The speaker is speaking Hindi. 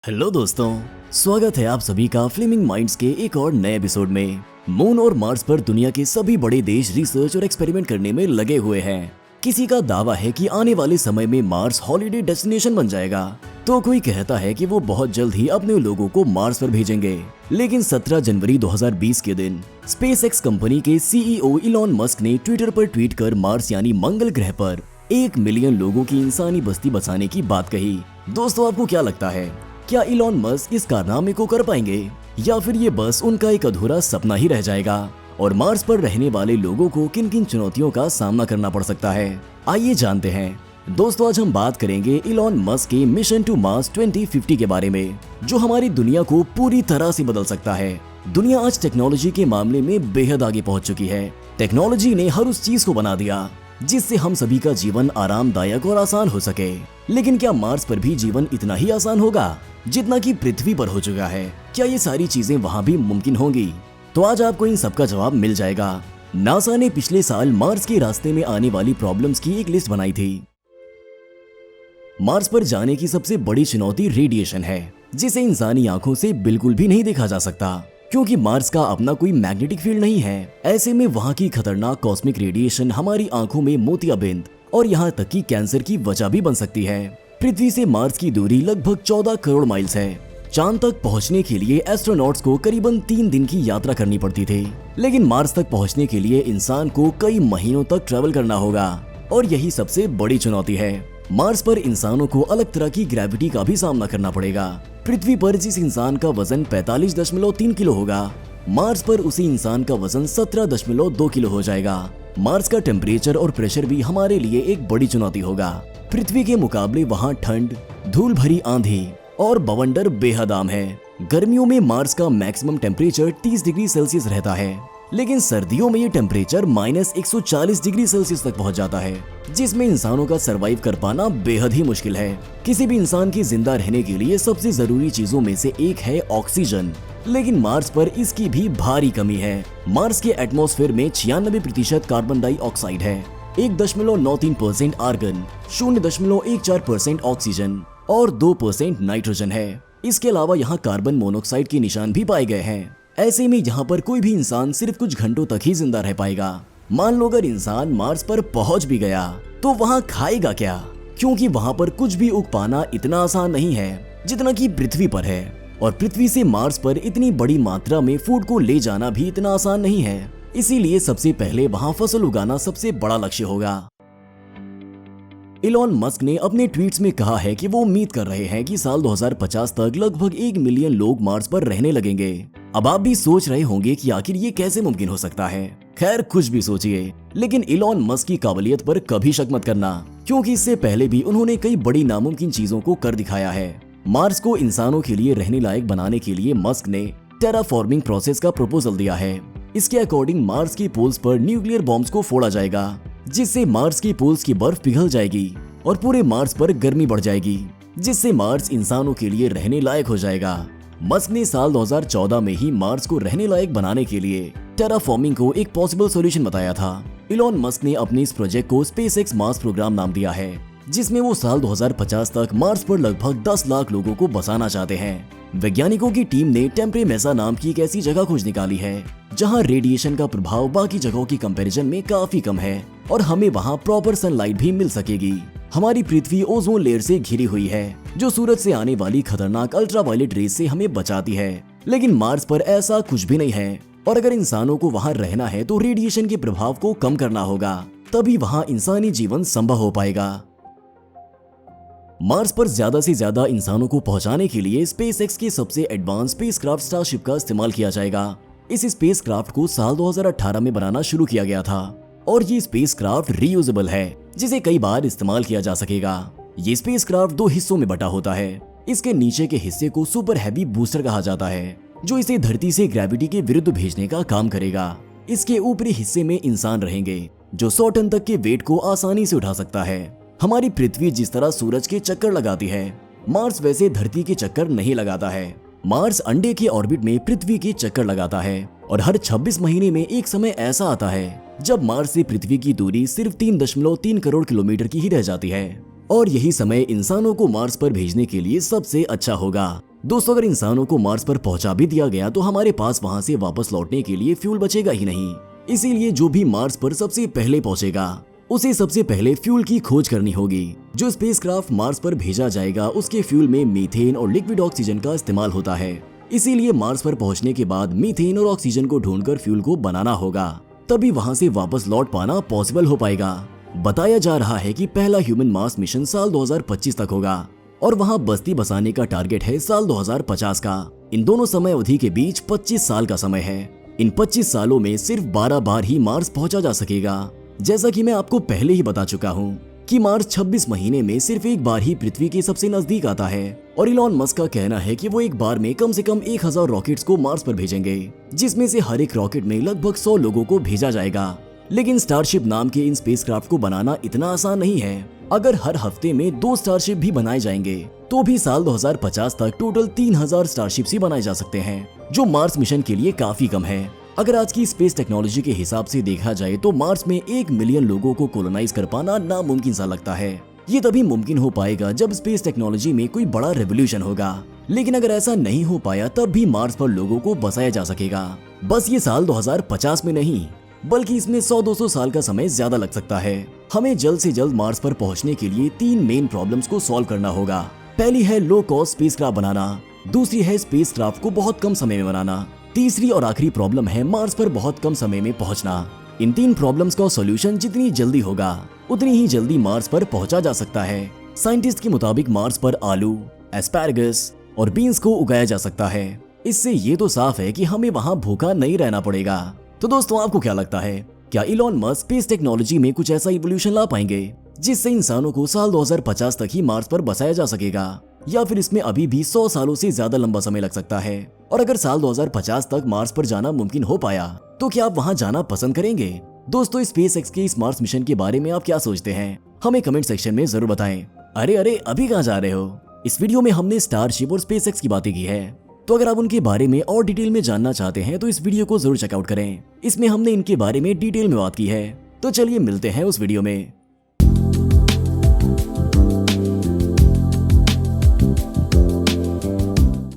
हेलो दोस्तों, स्वागत है आप सभी का फ्लेमिंग माइंड्स के एक और नए एपिसोड में। मून और मार्स पर दुनिया के सभी बड़े देश रिसर्च और एक्सपेरिमेंट करने में लगे हुए हैं। किसी का दावा है कि आने वाले समय में मार्स हॉलिडे डेस्टिनेशन बन जाएगा, तो कोई कहता है कि वो बहुत जल्द ही अपने लोगों को मार्स पर भेजेंगे। लेकिन 17 जनवरी 2020 के दिन स्पेसएक्स कंपनी के CEO इलॉन मस्क ने ट्विटर पर ट्वीट कर मार्स यानी मंगल ग्रह पर 1 मिलियन लोगों की इंसानी बस्ती बसाने की बात कही। दोस्तों, आपको क्या लगता है, क्या इलॉन मस्क इस कारनामे को कर पाएंगे या फिर ये बस उनका एक अधूरा सपना ही रह जाएगा? और मार्स पर रहने वाले लोगों को किन किन चुनौतियों का सामना करना पड़ सकता है, आइए जानते हैं। दोस्तों, आज हम बात करेंगे इलॉन मस्क के मिशन टू मार्स 2050 के बारे में, जो हमारी दुनिया को पूरी तरह से बदल सकता है। दुनिया आज टेक्नोलॉजी के मामले में बेहद आगे पहुंच चुकी है। टेक्नोलॉजी ने हर उस चीज को बना दिया जिससे हम सभी का जीवन आरामदायक और आसान हो सके। लेकिन क्या मार्स पर भी जीवन इतना ही आसान होगा जितना कि पृथ्वी पर हो चुका है? क्या ये सारी चीजें वहां भी मुमकिन होंगी? तो आज आपको इन सब का जवाब मिल जाएगा। नासा ने पिछले साल मार्स के रास्ते में आने वाली प्रॉब्लम्स की एक लिस्ट बनाई थी। मार्स पर जाने की सबसे बड़ी चुनौती रेडिएशन है, जिसे इंसानी आंखों से बिल्कुल भी नहीं देखा जा सकता, क्योंकि मार्स का अपना कोई मैग्नेटिक फील्ड नहीं है। ऐसे में वहां की खतरनाक कॉस्मिक रेडिएशन हमारी आंखों में मोतियाबिंद और यहाँ तक कि कैंसर की वजह भी बन सकती है। पृथ्वी से मार्स की दूरी लगभग 14 करोड़ माइल्स है। चांद तक पहुंचने के लिए एस्ट्रोनॉट्स को करीबन 3 दिन की यात्रा करनी पड़ती थी, लेकिन मार्स तक पहुंचने के लिए इंसान को कई महीनों तक ट्रैवल करना होगा। और यही सबसे बड़ी चुनौती है। मार्स पर इंसानों को अलग तरह की ग्रेविटी का भी सामना करना पड़ेगा। पृथ्वी पर जिस इंसान का वजन 45.3 किलो होगा, मार्स पर उसी इंसान का वजन 17.2 किलो हो जाएगा। मार्स का टेम्परेचर और प्रेशर भी हमारे लिए एक बड़ी चुनौती होगा। पृथ्वी के मुकाबले वहाँ ठंड, धूल भरी आंधी और बवंडर बेहद आम है। गर्मियों में मार्स का मैक्सिमम टेम्परेचर 30 डिग्री सेल्सियस रहता है, लेकिन सर्दियों में ये टेम्परेचर -140 डिग्री सेल्सियस तक पहुंच जाता है, जिसमें इंसानों का सरवाइव कर पाना बेहद ही मुश्किल है। किसी भी इंसान के जिंदा रहने के लिए सबसे जरूरी चीजों में से एक है ऑक्सीजन, लेकिन मार्स पर इसकी भी भारी कमी है। मार्स के एटमॉस्फेयर में 96% कार्बन डाइऑक्साइड है, 1.93% आर्गन, 0.14% ऑक्सीजन और 2% नाइट्रोजन है। इसके अलावा यहाँ कार्बन मोनोऑक्साइड के निशान भी पाए गए हैं। ऐसे में यहाँ पर कोई भी इंसान सिर्फ कुछ घंटों तक ही जिंदा रह पाएगा। मान लो अगर इंसान मार्स पर पहुंच भी गया तो वहाँ खाएगा क्या? क्योंकि वहाँ पर कुछ भी उग पाना इतना आसान नहीं है जितना कि पृथ्वी पर है, और पृथ्वी से मार्स पर इतनी बड़ी मात्रा में फूड को ले जाना भी इतना आसान नहीं है। इसीलिए सबसे पहले वहाँ फसल उगाना सबसे बड़ा लक्ष्य होगा। इलॉन मस्क ने अपने ट्वीट्स में कहा है कि वो उम्मीद कर रहे हैं कि साल 2050 तक लगभग 1 मिलियन लोग मार्स पर रहने लगेंगे। अब आप भी सोच रहे होंगे कि आखिर ये कैसे मुमकिन हो सकता है। खैर, कुछ भी सोचिए, लेकिन इलॉन मस्क की काबिलियत पर कभी शक मत करना, क्योंकि इससे पहले भी उन्होंने कई बड़ी नामुमकिन चीजों को कर दिखाया है। मार्स को इंसानों के लिए रहने लायक बनाने के लिए मस्क ने टेराफॉर्मिंग प्रोसेस का प्रपोजल दिया है। इसके अकॉर्डिंग मार्स के पोल्स पर न्यूक्लियर बॉम्ब्स को फोड़ा जाएगा, जिससे मार्स की पोल्स की बर्फ पिघल जाएगी और पूरे मार्स पर गर्मी बढ़ जाएगी, जिससे मार्स इंसानों के लिए रहने लायक हो जाएगा। मस्क ने साल 2014 में ही मार्स को रहने लायक बनाने के लिए टेराफॉर्मिंग को एक पॉसिबल सॉल्यूशन बताया था। इलॉन मस्क ने अपने इस प्रोजेक्ट को स्पेसएक्स मार्स प्रोग्राम नाम दिया है, जिसमें वो साल 2050 तक मार्स पर लगभग 10 लाख लोगों को बसाना चाहते हैं। वैज्ञानिकों की टीम ने टेम्परे मेसा नाम की एक ऐसी जगह खोज निकाली है जहां रेडिएशन का प्रभाव बाकी जगहों की कंपैरिजन में काफी कम है और हमें वहां प्रॉपर सनलाइट भी मिल सकेगी। हमारी पृथ्वी ओजोन लेयर से घिरी हुई है, जो सूरज से आने वाली खतरनाक अल्ट्रावायलेट रेज से हमें बचाती है। लेकिन मार्स पर ऐसा कुछ भी नहीं है, और अगर इंसानों को वहां रहना है तो रेडिएशन के प्रभाव को कम करना होगा, तभी वहां इंसानी जीवन संभव हो पाएगा। मार्स पर ज्यादा से ज्यादा इंसानों को पहुंचाने के लिए स्पेसएक्स के सबसे एडवांस स्पेसक्राफ्ट स्टारशिप का इस्तेमाल किया जाएगा। इस स्पेसक्राफ्ट को साल 2018 में बनाना शुरू किया गया था, और ये स्पेसक्राफ्ट रीयूजेबल है, जिसे कई बार इस्तेमाल किया जा सकेगा। ये स्पेसक्राफ्ट 2 हिस्सों में बटा होता है। इसके नीचे के हिस्से को सुपर हैवी बूस्टर कहा जाता है, जो इसे धरती से ग्रेविटी के विरुद्ध भेजने का काम करेगा। इसके ऊपरी हिस्से में इंसान रहेंगे, जो 100 टन तक के वेट को आसानी से उठा सकता है। हमारी पृथ्वी जिस तरह सूरज के चक्कर लगाती है, मार्स वैसे धरती के चक्कर नहीं लगाता है। मार्स अंडे के ऑर्बिट में पृथ्वी के चक्कर लगाता है, और हर 26 महीने में एक समय ऐसा आता है जब मार्स से पृथ्वी की दूरी सिर्फ 3.3 करोड़ किलोमीटर की ही रह जाती है। और यही समय इंसानों को मार्स पर भेजने के लिए सबसे अच्छा होगा। दोस्तों अगर इंसानों को मार्स पर पहुंचा भी दिया गया तो हमारे पास वहां से वापस लौटने के लिए फ्यूल बचेगा ही नहीं। इसीलिए जो भी मार्स पर सबसे पहले पहुंचेगा उसे सबसे पहले फ्यूल की खोज करनी होगी। जो स्पेसक्राफ्ट मार्स पर भेजा जाएगा उसके फ्यूल में मीथेन और लिक्विड ऑक्सीजन का इस्तेमाल होता है। इसीलिए मार्स पर पहुंचने के बाद मीथेन और ऑक्सीजन को ढूंढकर फ्यूल को बनाना होगा, तभी वहां से वापस लौट पाना पॉसिबल हो पाएगा। बताया जा रहा है कि पहला ह्यूमन मार्स मिशन साल 2025 तक होगा और वहां बस्ती बसाने का टारगेट है साल 2050 का। इन दोनों समय अवधि के बीच 25 साल का समय है। इन 25 सालों में सिर्फ 12 बार ही मार्स पहुंचा जा सकेगा। जैसा कि मैं आपको पहले ही बता चुका हूँ कि मार्स 26 महीने में सिर्फ एक बार ही पृथ्वी के सबसे नजदीक आता है और इलॉन मस्क का कहना है कि वो एक बार में कम से कम 1000 रॉकेट्स को मार्स पर भेजेंगे, जिसमें से हर एक रॉकेट में लगभग 100 लोगों को भेजा जाएगा। लेकिन स्टारशिप नाम के इन स्पेसक्राफ्ट को बनाना इतना आसान नहीं है। अगर हर हफ्ते में 2 स्टारशिप भी बनाए जाएंगे तो भी साल 2050 तक टोटल 3000 स्टारशिप्स ही बनाए जा सकते हैं, जो मार्स मिशन के लिए काफी कम है। अगर आज की स्पेस टेक्नोलॉजी के हिसाब से देखा जाए तो मार्स में 1 मिलियन लोगों को कोलोनाइज कर पाना नामुमकिन सा लगता है। ये तभी मुमकिन हो पाएगा जब स्पेस टेक्नोलॉजी में कोई बड़ा रेवोल्यूशन होगा। लेकिन अगर ऐसा नहीं हो पाया तब भी मार्स पर लोगों को बसाया जा सकेगा। बस ये साल 2050 में नहीं बल्कि इसमें 100-200 साल का समय ज्यादा लग सकता है। हमें जल्द से जल्द मार्स पर पहुंचने के लिए 3 मेन प्रॉब्लम्स को सॉल्व करना होगा। पहली है लो कॉस्ट स्पेसक्राफ्ट बनाना, दूसरी है स्पेसक्राफ्ट को बहुत कम समय में बनाना, तीसरी और आखिरी प्रॉब्लम है मार्स पर बहुत कम समय में पहुंचना। इन 3 प्रॉब्लम्स का सॉल्यूशन जितनी जल्दी होगा उतनी ही जल्दी मार्स पर पहुंचा जा सकता है। साइंटिस्ट के मुताबिक मार्स पर आलू, एस्पैरागस और बीन्स को उगाया जा सकता है। इससे ये तो साफ है कि हमें वहां भूखा नहीं रहना पड़ेगा। तो दोस्तों आपको क्या लगता है, क्या इलॉन मस्क स्पेस टेक्नोलॉजी में कुछ ऐसा इवोल्यूशन ला पाएंगे जिससे इंसानों को साल 2050 तक ही मार्स पर बसाया जा सकेगा, या फिर इसमें अभी भी 100 सालों से ज्यादा लंबा समय लग सकता है? और अगर साल 2050 तक मार्स पर जाना मुमकिन हो पाया तो क्या आप वहां जाना पसंद करेंगे? दोस्तों स्पेसएक्स के इस मार्स मिशन के बारे में आप क्या सोचते हैं, हमें कमेंट सेक्शन में जरूर बताएं। अरे अभी कहाँ जा रहे हो? इस वीडियो में हमने स्टारशिप और स्पेसएक्स की बातें की है, तो अगर आप उनके बारे में और डिटेल में जानना चाहते हैं तो इस वीडियो को जरूर चेकआउट करें। इसमें हमने इनके बारे में डिटेल में बात की है। तो चलिए मिलते हैं उस वीडियो में।